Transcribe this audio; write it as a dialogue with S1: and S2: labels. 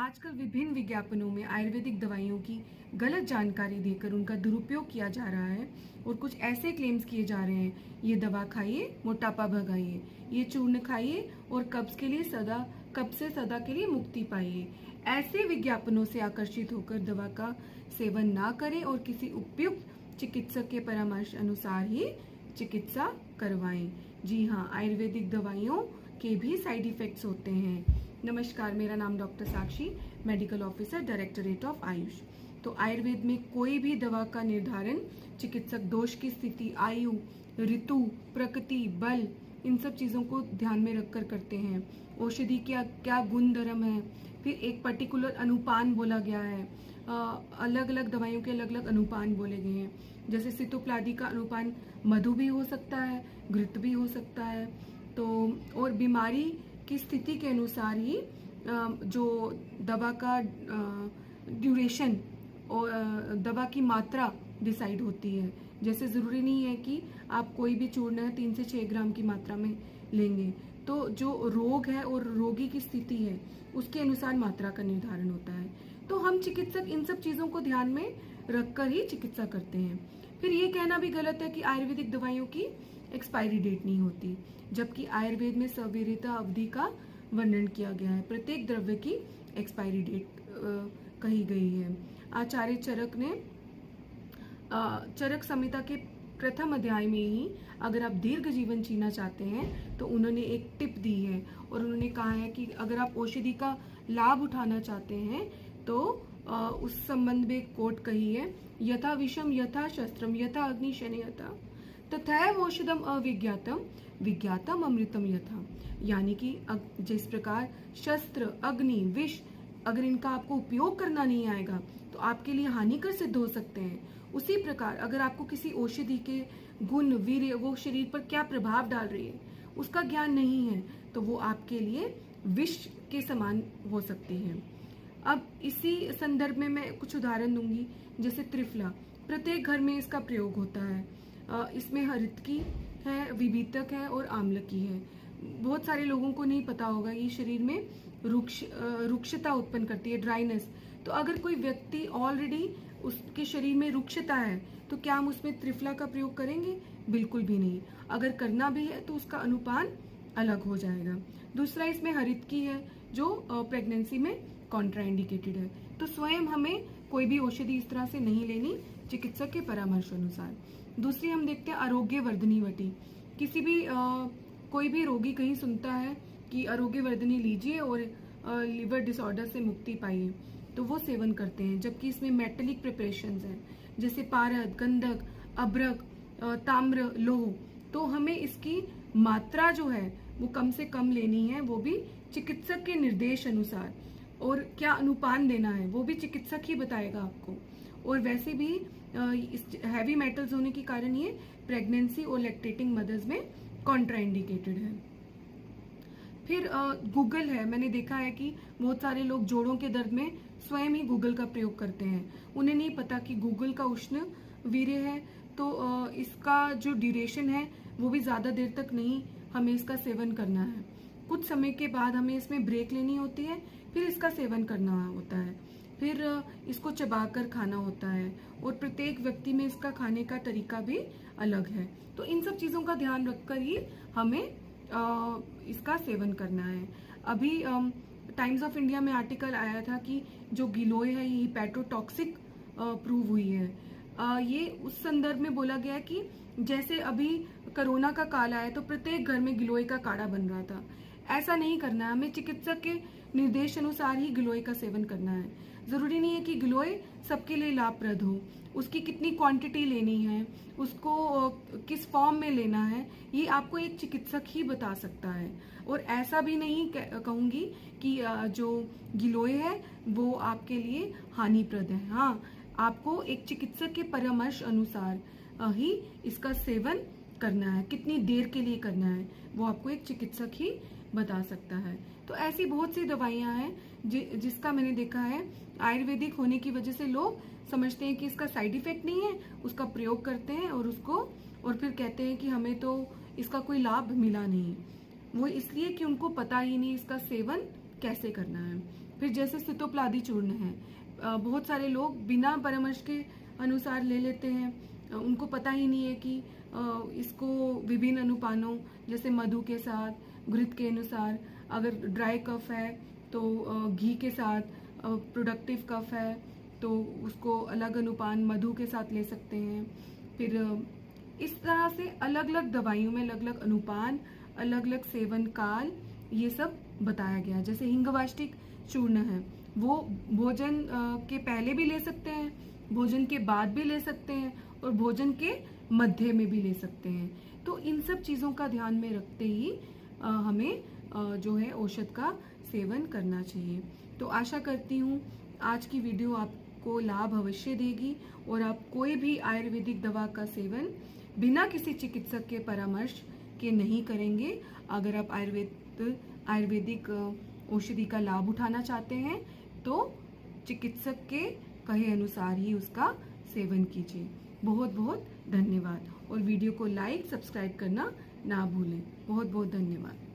S1: आजकल विभिन्न विज्ञापनों में आयुर्वेदिक दवाइयों की गलत जानकारी देकर उनका दुरुपयोग किया जा रहा है और कुछ ऐसे क्लेम्स किए जा रहे हैं, ये दवा खाइए मोटापा भगाइए, ये चूर्ण खाइए और कब्ज से सदा के लिए मुक्ति पाइए। ऐसे विज्ञापनों से आकर्षित होकर दवा का सेवन ना करें और किसी उपयुक्त चिकित्सक के परामर्श अनुसार ही चिकित्सा करवाएं। जी हाँ, आयुर्वेदिक दवाइयों के भी साइड इफेक्ट्स होते हैं। नमस्कार, मेरा नाम doctor Sakshi, medical officer, directorate of Ayush. तो आयुर्वेद में कोई भी दवा का निर्धारण चिकित्सक दोष की स्थिति, आयु, ऋतु, प्रकृति, बल, इन सब चीजों को ध्यान में रखकर करते हैं। औषधि क्या गुण धर्म है, फिर एक पर्टिकुलर अनुपान बोला गया है। अलग अलग दवाइयों के अलग अलग अनुपान बोले गए हैं। जैसे सितोप्लादी का अनुपान मधु भी हो सकता है, घृत भी हो सकता है। तो और बीमारी की स्थिति के अनुसार ही जो दवा का ड्यूरेशन और दवा की मात्रा डिसाइड होती है। जैसे जरूरी नहीं है कि आप कोई भी चूर्ण 3 से 6 ग्राम की मात्रा में लेंगे। तो जो रोग है और रोगी की स्थिति है उसके अनुसार मात्रा का निर्धारण होता है। तो हम चिकित्सक इन सब चीजों को ध्यान में रखकर ही चिकित्सा करते हैं। फिर ये कहना भी गलत है कि आयुर्वेदिक दवाइयों की एक्सपायरी डेट नहीं होती, जबकि आयुर्वेद में सवीरता अवधि का वर्णन किया गया है। प्रत्येक द्रव्य की एक्सपायरी डेट कही गई है। आचार्य चरक ने चरक संहिता के प्रथम अध्याय में ही अगर आप दीर्घ जीवन जीना चाहते हैं तो उन्होंने एक टिप दी है और उन्होंने कहा है कि अगर आप औषधि का लाभ उठाना चाहते हैं तो उस संबंध में एक कोट कही है, यथा विषम यथा शस्त्रम यथा अग्नि शनयथा तथैव औषधम अविज्ञातम विज्ञातम अमृतम यथा। यानी कि जिस प्रकार शस्त्र, अग्नि, विष, अगर इनका आपको उपयोग करना नहीं आएगा तो आपके लिए हानिकर सिद्ध हो सकते हैं, उसी प्रकार अगर आपको किसी औषधि के गुण, वीर्य, वो शरीर पर क्या प्रभाव डाल रही है उसका ज्ञान नहीं है तो वो आपके लिए विष के समान हो सकती है। अब इसी संदर्भ में मैं कुछ उदाहरण दूंगी। जैसे त्रिफला, प्रत्येक घर में इसका प्रयोग होता है। इसमें हरितकी है, विभीतक है और आम्लकी है। बहुत सारे लोगों को नहीं पता होगा, ये शरीर में रुक्षता उत्पन्न करती है, ड्राइनेस। तो अगर कोई व्यक्ति ऑलरेडी उसके शरीर में रुक्षता है तो क्या हम उसमें त्रिफला का प्रयोग करेंगे? बिल्कुल भी नहीं। अगर करना भी है तो उसका अनुपान अलग हो जाएगा। दूसरा, इसमें हरितकी है जो प्रेगनेंसी में कॉन्ट्राइंडिकेटेड है। तो स्वयं हमें कोई भी औषधि इस तरह से नहीं लेनी, चिकित्सक के परामर्श अनुसार। दूसरी हम देखते हैं आरोग्य वर्धनी वटी। किसी भी कोई भी रोगी कहीं सुनता है कि आरोग्य वर्धनी लीजिए और लिवर डिसऑर्डर से मुक्ति पाइए, तो वो सेवन करते हैं। जबकि इसमें मेटेलिक प्रिपरेशंस हैं, जैसे पारद, गंधक, अभ्रक, ताम्र, लोह। तो हमें इसकी मात्रा जो है वो कम से कम लेनी है, वो भी चिकित्सक के निर्देश अनुसार। और क्या अनुपान देना है वो भी चिकित्सक ही बताएगा आपको। और वैसे भी इस हैवी मेटल्स होने के कारण ये प्रेगनेंसी और लैक्टेटिंग मदर्स में कॉन्ट्राइंडिकेटेड है। फिर गूगल है। मैंने देखा है कि बहुत सारे लोग जोड़ों के दर्द में स्वयं ही गूगल का प्रयोग करते हैं। उन्हें नहीं पता कि गूगल का उष्ण वीर्य है, तो इसका जो ड्यूरेशन है वो भी ज्यादा देर तक नहीं हमें इसका सेवन करना है। कुछ समय के बाद हमें इसमें ब्रेक लेनी होती है, फिर इसका सेवन करना होता है। फिर इसको चबाकर खाना होता है और प्रत्येक व्यक्ति में इसका खाने का तरीका भी अलग है। तो इन सब चीजों का ध्यान रखकर ही हमें इसका सेवन करना है। अभी टाइम्स ऑफ इंडिया में आर्टिकल आया था कि जो गिलोय है ये हिपैटोटॉक्सिक प्रूव हुई है। ये उस संदर्भ में बोला गया कि जैसे अभी कोरोना का काल आया तो प्रत्येक घर में गिलोय का काढ़ा बन रहा था। ऐसा नहीं करना है, हमें चिकित्सक के निर्देश अनुसार ही गिलोय का सेवन करना है। जरूरी नहीं है कि गिलोय सबके लिए लाभप्रद हो, उसकी कितनी क्वांटिटी लेनी है, उसको किस फॉर्म में लेना है, ये आपको एक चिकित्सक ही बता सकता है। और ऐसा भी नहीं कहूंगी कि जो गिलोय है वो आपके लिए हानिप्रद है। हाँ, आपको एक चिकित्सक के परामर्श अनुसार ही इसका सेवन करना है। कितनी देर के लिए करना है वो आपको एक चिकित्सक ही बता सकता है। तो ऐसी बहुत सी दवाइयां हैं जिसका मैंने देखा है आयुर्वेदिक होने की वजह से लोग समझते हैं कि इसका साइड इफेक्ट नहीं है, उसका प्रयोग करते हैं और फिर कहते हैं कि हमें तो इसका कोई लाभ मिला नहीं। वो इसलिए कि उनको पता ही नहीं इसका सेवन कैसे करना है। फिर जैसे सितोप्लादी चूर्ण है, बहुत सारे लोग बिना परामर्श के अनुसार ले लेते हैं, उनको पता ही नहीं है कि इसको विभिन्न अनुपानों जैसे मधु के साथ, घृत के अनुसार, अगर ड्राई कफ है तो घी के साथ, प्रोडक्टिव कफ है तो उसको अलग अनुपान मधु के साथ ले सकते हैं। फिर इस तरह से अलग अलग दवाइयों में अलग अलग अनुपान, अलग अलग सेवन काल, ये सब बताया गया। जैसे हिंगवाष्टिक चूर्ण है, वो भोजन के पहले भी ले सकते हैं, भोजन के बाद भी ले सकते हैं और भोजन के मध्य में भी ले सकते हैं। तो इन सब चीज़ों का ध्यान में रखते ही हमें जो है औषध का सेवन करना चाहिए। तो आशा करती हूँ आज की वीडियो आपको लाभ अवश्य देगी और आप कोई भी आयुर्वेदिक दवा का सेवन बिना किसी चिकित्सक के परामर्श के नहीं करेंगे। अगर आप आयुर्वेदिक औषधि का लाभ उठाना चाहते हैं तो चिकित्सक के कहे अनुसार ही उसका सेवन कीजिए। बहुत बहुत धन्यवाद और वीडियो को लाइक सब्सक्राइब करना ना भूलें। बहुत बहुत धन्यवाद।